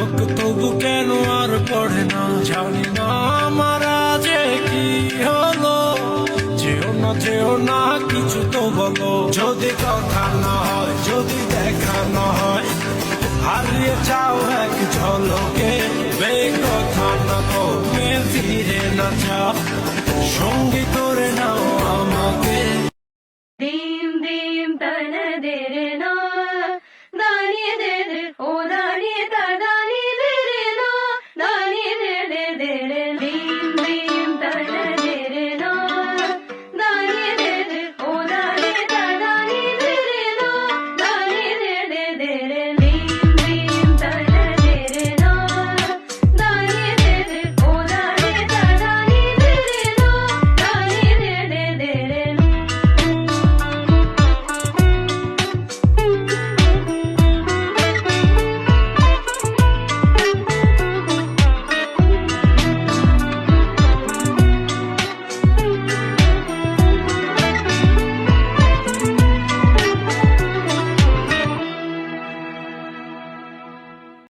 হোক তবু কেন আর পড়ে না, জানি না আমার আজে কি হলো। যেও না কিছু তো বলো, যদি কথা না হয়, যদি দেখা না হয়, হারিয়ে যাও এক ঝলকে। কথা না কমে ফিরে না যাও, সঙ্গী করে নাও আমাকে। দীম দীম তনদের